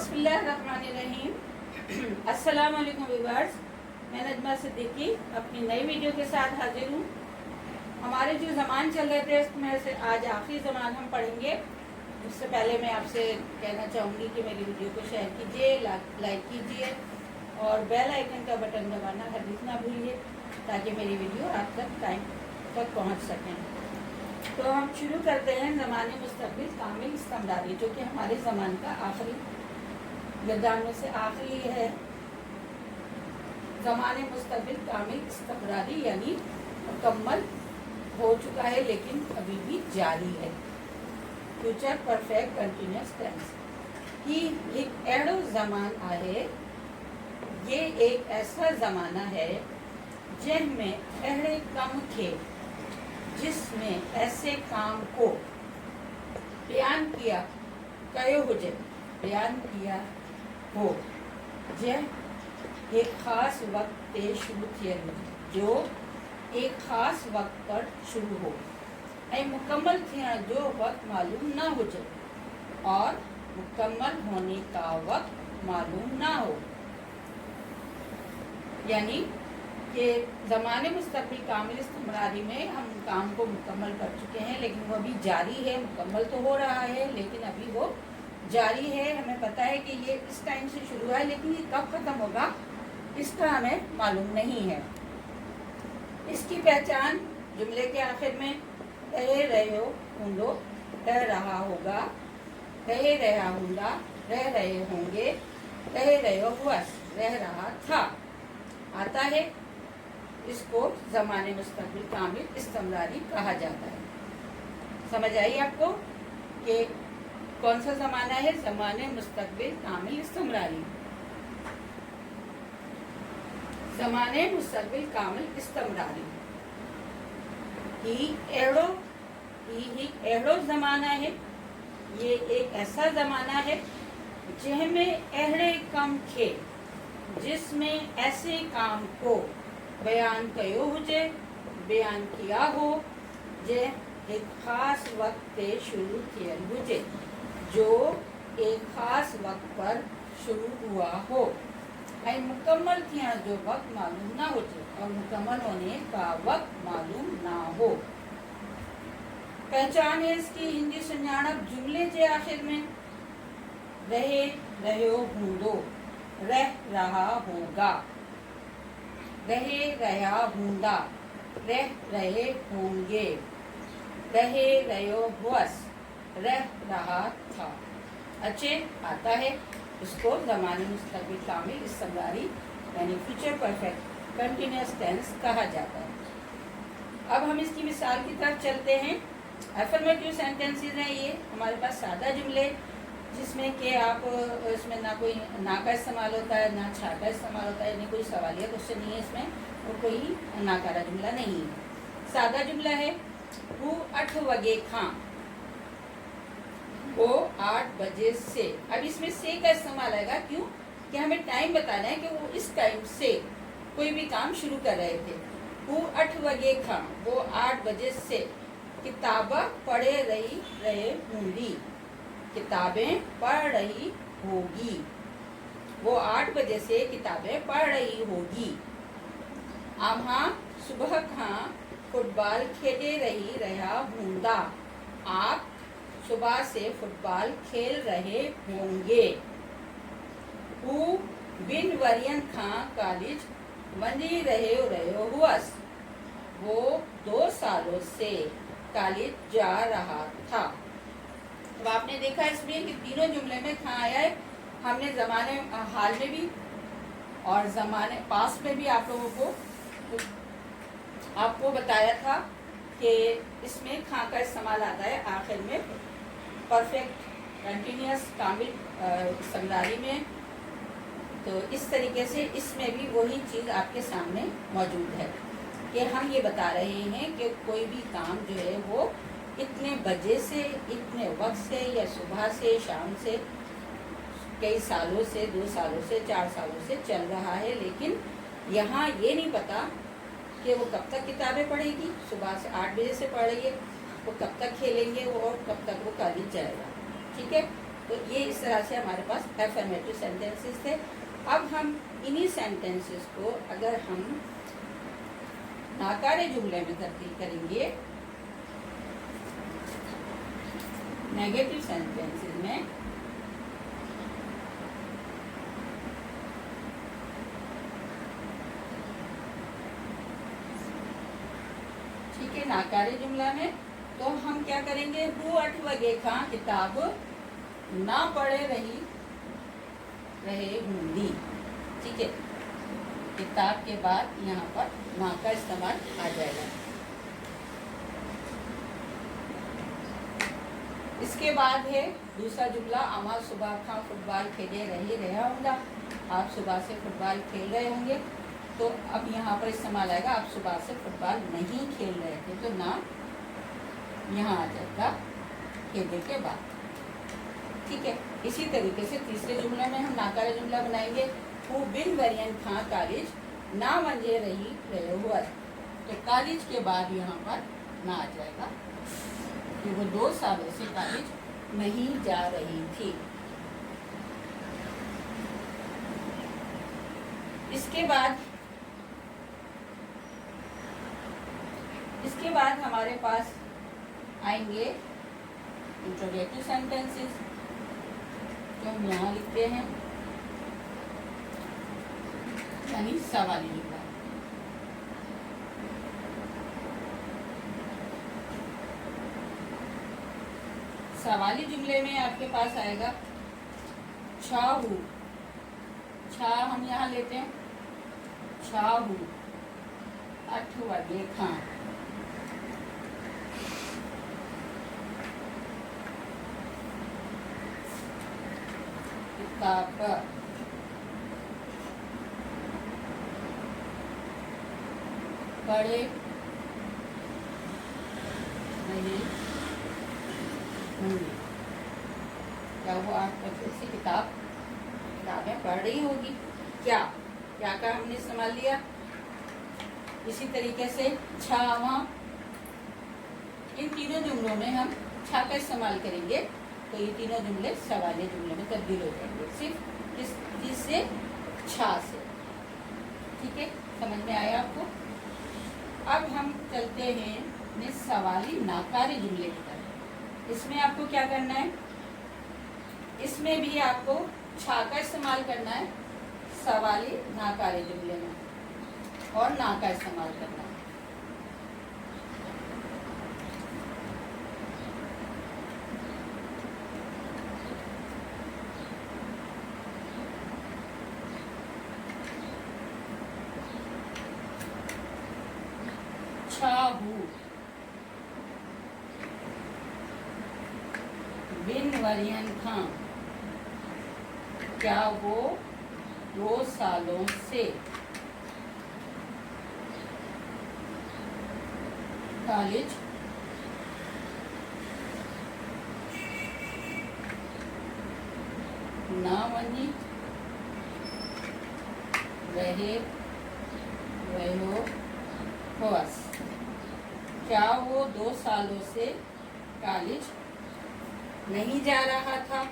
बिस्मिल्लाहिर्रहमानिर्रहीम। अस्सलाम वालेकुम व्यूअर्स, मैं नजमा सिद्दीकी अपनी नई वीडियो के साथ हाजिर हूँ। हमारे जो ज़मान चल रहे थे उसमें से आज आखिरी ज़मान हम पढ़ेंगे। उससे पहले मैं आपसे कहना चाहूँगी कि मेरी वीडियो को शेयर कीजिए, लाइक कीजिए और बेल आइकन का बटन दबाना हरगिज़ ना भूलिए ताकि मेरी वीडियो आप तक टाइम तक पहुँच सकें। तो हम शुरू करते हैं ज़माने मुस्तक़बिल कामिल इस्तिमरारी, जो कि हमारे ज़मान का आखिरी गिरदार में से आखिरी है। ज़माने मुस्तक़बिल कामिल इस्तिमरारी यानी मुकम्मल हो चुका है लेकिन अभी भी जारी है। फ्यूचर परफेक्ट कंटिन्यूअस टेंस ही एक एड़ो ज़मान आहे। ये एक ऐसा ज़माना है जिनमें अहड़े कम थे जिसमें ऐसे काम को बयान किया कयो हुजे बयान किया हो जंहिं एक ख़ास वक्त ते शुरू थियल हुजे, जो एक ख़ास वक्त पर शुरू हो ऐं मुकम्मल थियण जो वक्त मालूम ना हुजे और मुकम्मल होने का वक्त मालूम ना हो। यानी कि ज़माने मुस्तक़बिल कामिल इस्तिमरारी में हम काम को मुकम्मल कर चुके हैं लेकिन वो अभी जारी है। मुकम्मल तो हो रहा है लेकिन अभी वो जारी है। हमें पता है कि ये इस टाइम से शुरू है लेकिन ये कब ख़त्म होगा इसका हमें मालूम नहीं है। इसकी पहचान जुमले के आखिर में रह रहे हो हूंदो, रह रहा होगा, रह रहा होंदा, रह रहे होंगे, रह रहे हो हुआस, रह रहा था आता है। इसको ज़माने मुस्तक़बिल कामिल इस्तिमरारी कहा जाता है। समझ आई आपको कि कौन सा ज़माना है? ज़माने मुस्तक़बिल कामिल इस्तिमरारी। ज़माने मुस्तक़बिल कामिल इस्तिमरारी ही एड़ो ज़माना है। ये एक ऐसा ज़माना है जिसमें अहड़े कम थे जिसमें ऐसे काम को बयान कयो हुजे बयान किया हो जे एक ख़ास वक्त ते शुरू थियल हुजे, जो एक ख़ास वक्त पर शुरू हुआ हो ऐं मुकम्मल थियण जो वक्त मालूम ना हुजे और मुकम्मल होने का वक्त मालूम ना हो। पहचान है इसकी हिंदी सुञाणप जुमले के आखिर में रहे रहो हूंदो, रह रहा होगा, रह रहा होंदा, रह रहे होंगे, रह रहे हुआस, रह रहा था अच्छे आता है। इसको ज़माने मुस्तक़बिल कामिल इस्तिमरारी यानी फ्यूचर परफेक्ट कंटिन्यूअस टेंस कहा जाता है। अब हम इसकी मिसाल की तरफ चलते हैं। अफर्मेटिव सेंटेंसेस हैं ये हमारे पास सादा जुमले जिसमें कि आप इसमें ना कोई ना का इस्तेमाल होता है ना छा का इस्तेमाल होता है, यानी कोई सवालिया क्वेश्चन नहीं है इसमें और कोई नाकारा जुमला नहीं है। सादा जुमला है वो 8 वगे खां, वो 8 बजे से। अब इसमें से का इस्तेमाल आएगा क्यों कि हमें टाइम बताना है कि वो इस टाइम से कोई भी काम शुरू कर रहे थे। वो 8 वगे खां, वो 8 बजे से किताबा पढ़े रहे होंगी, किताबें पढ़ रही होगी, वो 8 बजे से किताबें पढ़ रही होगी। आम्हा सुबह खां फुटबॉल खेले रहा हूंदा, आप सुबह से फुटबॉल खेल रहे होंगे। हू बिन वरियन खां कॉलेज वञी रहे हुअस, वो 2 सालों से कॉलेज जा रहा था। तो आपने देखा इसमें कि तीनों जुमले में खां आया है। हमने ज़माने हाल में भी और ज़माने पास में भी आप लोगों को आपको बताया था कि इसमें खां का इस्तेमाल आता है आखिर में परफेक्ट कंटिन्यूअस कामिल इस्तिमरारी में। तो इस तरीके से इसमें भी वही चीज़ आपके सामने मौजूद है कि हम ये बता रहे हैं कि कोई भी काम जो है वो इतने बजे से, इतने वक्त से या सुबह से, शाम से, कई सालों से, 2 सालों से, 4 सालों से चल रहा है। लेकिन यहाँ ये नहीं पता कि वो कब तक किताबें पढ़ेगी। सुबह से 8 बजे से पढ़ रही है, वो कब तक खेलेंगे वो और कब तक वो कॉलेज जाएगा। ठीक है, تو یہ اس طرح سے ہمارے پاس افرمیٹو سینٹینسز تھے. اب ہم انہی سینٹینسز کو اگر ہم ناکارے جملے میں تبدیل کریں گے، نیگیٹو سینٹینسز میں، ٹھیک ہے، ناکارے جملہ میں، تو ہم کیا کریں گے؟ وہ 8 وگے کھاں کتاب نہ پڑھے رہے ہوں گی. ٹھیک ہے، کتاب کے بعد یہاں پر نہ کا استعمال آ جائے گا. اس کے بعد ہے دوسرا جملہ، اما صبح کھاں فٹ بال کھیلے رہا ہوں گا. آپ صبح سے فٹ بال کھیل رہے ہوں گے، تو اب یہاں پر استعمال آئے گا آپ صبح سے فٹ بال نہیں کھیل رہے تھے، تو نہ یہاں آ جائے گا کھیلنے کے بعد. ٹھیک ہے، اسی طریقے سے تیسرے جملے میں ہم ناکارے جملہ بنائیں گے، وہ بن ورین کھاں کالج نہ منجے رہے ہوا، تو کالج کے بعد یہاں پر نہ آ جائے گا کہ وہ 2 سالوں سے کالج نہیں جا رہی تھی. اس کے بعد ہمارے پاس آئیں گے انٹروگیٹو سینٹینسز، جو ہم یہاں لکھتے ہیں، یعنی سوالی جملہ. سوالی جملے میں آپ کے پاس آئے گا چھاہو، چھا ہم یہاں لیتے ہیں، چھاہو 8 وگے کھاں. کتاب پڑھے رہے ہوں گے. کیا وہ 8 بجے سے کتابیں پڑھ رہی ہوگی؟ کیا کا ہم نے استعمال لیا. اسی طریقے سے چھاواں، ان تینوں جملوں میں ہم چھا کا استعمال کریں گے، تو یہ تینوں جملے سوالی جملے میں تبدیل ہو جائیں گے، صرف کس چیز سے؟ چھا سے. ٹھیک ہے، سمجھ میں آیا آپ کو؟ اب ہم چلتے ہیں اپنے سوالی ناکارے جملے کی طرف. اس میں آپ کو کیا کرنا ہے؟ اس میں بھی آپ کو چھا کا استعمال کرنا ہے سوالی ناکارے جملے میں، اور نا کا استعمال کرنا ہے. چھاہو بن ورین کھاں، کیا وہ 2 سالوں سے کالج نہ ونی رہے ہوس. کیا وہ 2 سالوں سے کالج نہیں جا رہا تھا؟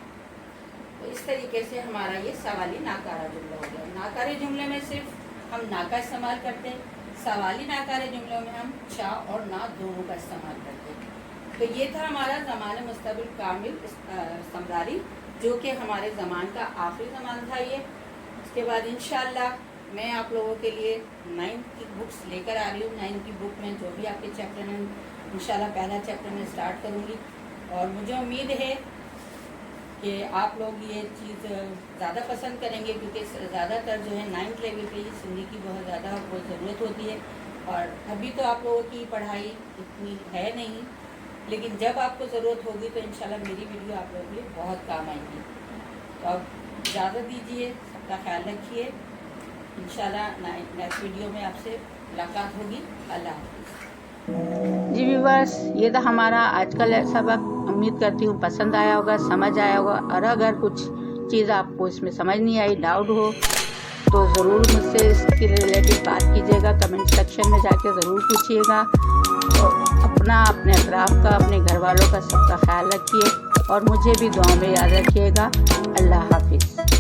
تو اس طریقے سے ہمارا یہ سوالی ناکارہ جملہ ہو گیا. ناکارے جملے میں صرف ہم نا کا استعمال کرتے ہیں، سوالی ناکارے جملوں میں ہم چا اور نا دونوں کا استعمال کرتے ہیں. تو یہ تھا ہمارا زمان مستقبل کامل استمراری، جو کہ ہمارے زمان کا آخری زمان تھا یہ. اس کے بعد انشاءاللہ میں آپ لوگوں کے لیے 9th کی بکس لے کر آ رہی ہوں. 9th کی بک میں جو بھی آپ کے چیپٹر ہیں انشاءاللہ پہلا چیپٹر میں اسٹارٹ کروں گی، اور مجھے امید ہے کہ آپ لوگ یہ چیز زیادہ پسند کریں گے، کیونکہ زیادہ تر جو ہے 9th لیول پہ سندھی کی بہت زیادہ ضرورت ہوتی ہے. اور ابھی تو آپ لوگوں کی پڑھائی اتنی ہے نہیں، لیکن جب آپ کو ضرورت ہوگی تو انشاءاللہ میری ویڈیو آپ لوگوں کے لیے بہت کام آئے گی. تو اب اجازت دیجیے، سب کا خیال رکھیے. انشاءاللہ نیکسٹ ویڈیو میں آپ سے ملاقات ہوگی. اللہ حافظ. جی ویورس، یہ تھا ہمارا آج کا سبق. امید کرتی ہوں پسند آیا ہوگا، سمجھ آیا ہوگا. اور اگر کچھ چیز آپ کو اس میں سمجھ نہیں آئی، ڈاؤٹ ہو، تو ضرور مجھ سے اس کے ریلیٹڈ بات کیجیے گا. کمنٹ سیکشن میں جا کے ضرور پوچھیے گا. اپنے اطراف کا، اپنے گھر والوں کا، سب کا خیال رکھیے. اور مجھے بھی دعا میں یاد رکھیے گا. اللہ حافظ.